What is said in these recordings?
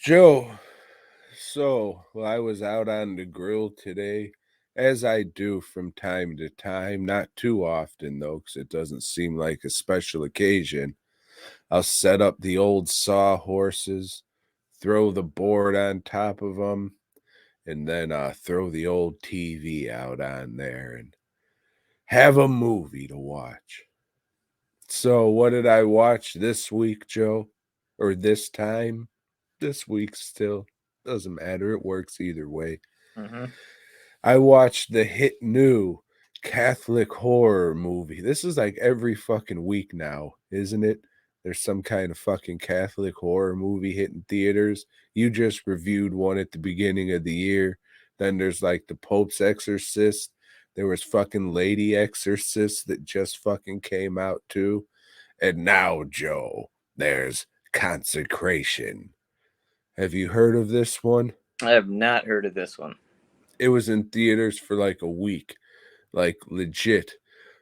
Joe, I was out on the grill today, as I do from time to time, not too often though, because it doesn't seem like a special occasion. I'll set up the old sawhorses, throw the board on top of them, and then throw the old TV out on there and have a movie to watch. So, what did I watch this week, Joe? Or this time? This week still. Doesn't matter. It works either way. Mm-hmm. I watched the hit new Catholic horror movie. This is like every fucking week now, isn't it? There's some kind of fucking Catholic horror movie hitting theaters. You just reviewed one at the beginning of the year. Then there's like the Pope's Exorcist. There was fucking Lady Exorcist that just fucking came out too. And now, Joe, there's Consecration. Have you heard of this one? I have not heard of this one. It was in theaters for like a week, like legit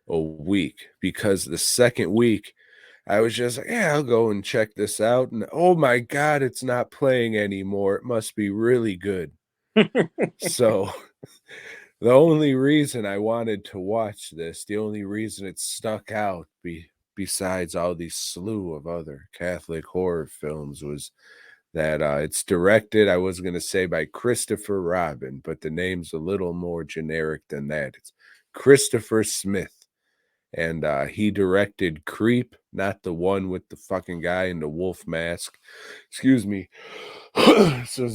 a week, because the second week I was just like, yeah, I'll go and check this out. And oh my God, it's not playing anymore. It must be really good. So the only reason I wanted to watch this, the only reason it stuck out besides all these slew of other Catholic horror films was that it's directed, I was going to say, by Christopher Robin, but the name's a little more generic than that. It's Christopher Smith. And he directed Creep, not the one with the fucking guy in the wolf mask. Excuse me. So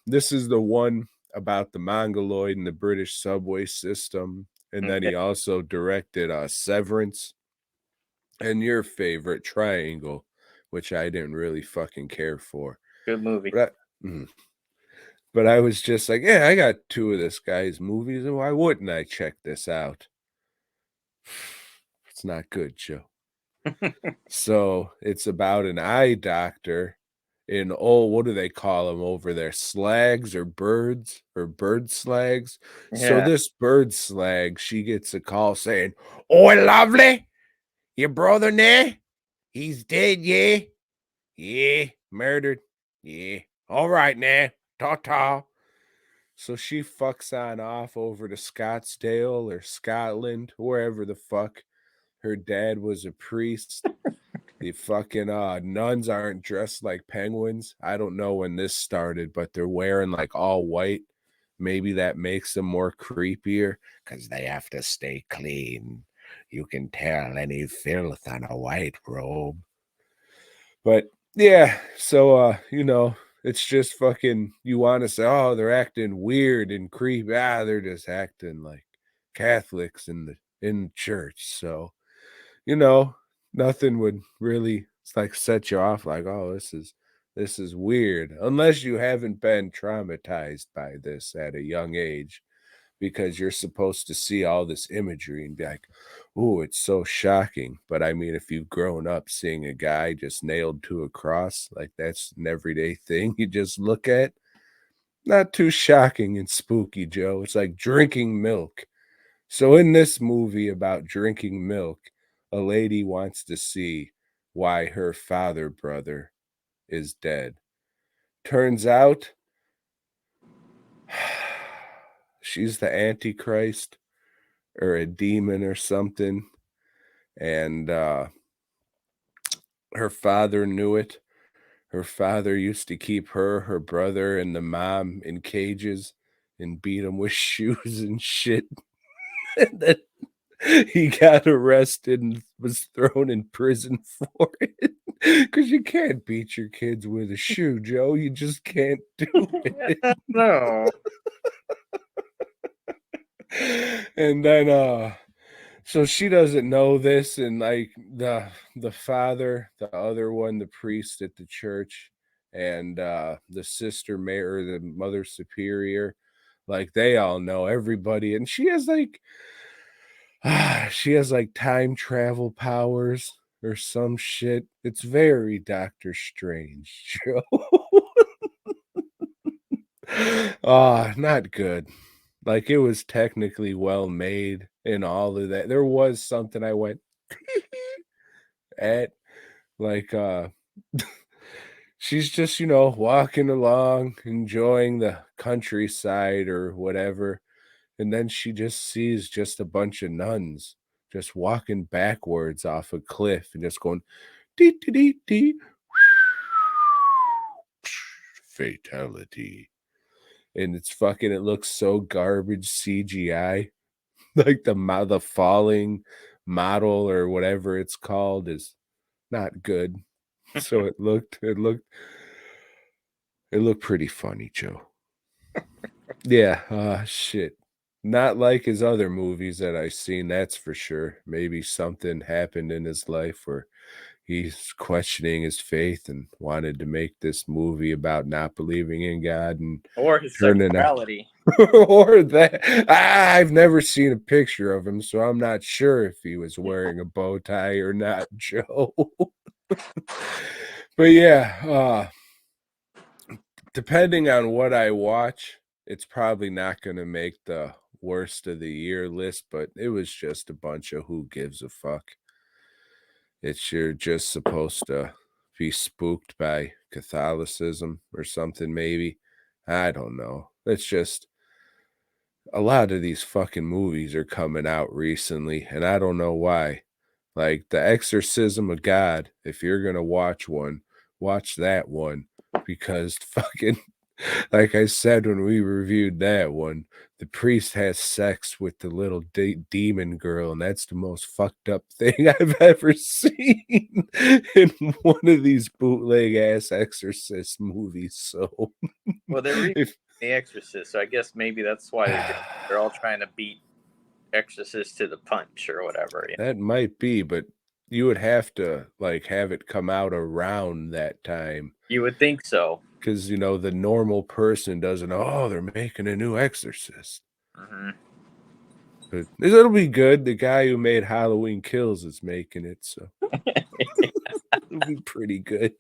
this is the one about the Mongoloid and the British subway system. And then Okay. he also directed Severance and your favorite Triangle, which I didn't really fucking care for. Good movie. But but I was just like, yeah, I got two of this guy's movies, and why wouldn't I check this out? It's not good, Joe. So it's about an eye doctor in, oh, what do they call them over there? Slags or birds or bird slags? So Yeah. this bird slag, she gets a call saying, "Oh, lovely, your brother now? He's dead, yeah? Yeah, murdered. Yeah. All right now. Ta-ta." So she fucks on off over to Scottsdale or Scotland, wherever the fuck. Her dad was a priest. The fucking nuns aren't dressed like penguins. I don't know when this started, but they're wearing like all white. Maybe that makes them more creepier because they have to stay clean. You can tell any filth on a white robe. But yeah, so it's just fucking, you want to say, oh, they're acting weird and creepy. They're just acting like Catholics in church. So, you know, nothing would really like set you off like, oh, this is weird, unless you haven't been traumatized by this at a young age, because you're supposed to see all this imagery and be like, "Ooh, it's so shocking." But I mean, if you've grown up seeing a guy just nailed to a cross, like that's an everyday thing you just look at, not too shocking and spooky, Joe. It's like drinking milk. So in this movie about drinking milk, a lady wants to see why her father brother is dead. Turns out she's the Antichrist or a demon or something. And her father knew it. Her father used to keep her brother, and the mom in cages and beat them with shoes and shit. And then he got arrested and was thrown in prison for it. Because you can't beat your kids with a shoe, Joe. You just can't do it. No. And then so she doesn't know this, and like the father, the other one, the priest at the church, and the sister mayor, the mother superior, like they all know everybody, and she has like time travel powers or some shit. It's very Doctor Strange, Joe. Not good. Like it was technically well made and all of that. There was something I went at, like she's just, you know, walking along, enjoying the countryside or whatever. And then she just sees just a bunch of nuns just walking backwards off a cliff and just going, dee, dee, dee, dee. Fatality. And it's fucking, it looks so garbage CGI. Like the falling model or whatever it's called is not good. So it looked pretty funny, Joe. Yeah, shit. Not like his other movies that I've seen, that's for sure. Maybe something happened in his life where he's questioning his faith and wanted to make this movie about not believing in God and Or his turning out sexuality. or that. I've never seen a picture of him, so I'm not sure if he was wearing a bow tie or not, Joe. But yeah, depending on what I watch, it's probably not going to make the worst of the year list, but it was just a bunch of who gives a fuck. It's you're just supposed to be spooked by Catholicism or something, maybe. I don't know. It's just a lot of these fucking movies are coming out recently, and I don't know why. Like The Exorcism of God, if you're gonna watch one, watch that one because fucking like I said when we reviewed that one, the priest has sex with the little demon girl, and that's the most fucked up thing I've ever seen in one of these bootleg ass Exorcist movies. So, Well, they're reading if The Exorcist, so I guess maybe that's why they're all trying to beat Exorcist to the punch or whatever. Yeah. that might be, but you would have to like have it come out around that time. You would think so. Because, you know, the normal person doesn't, oh, they're making a new Exorcist. Hmm. But it'll be good. The guy who made Halloween Kills is making it, so it'll be pretty good.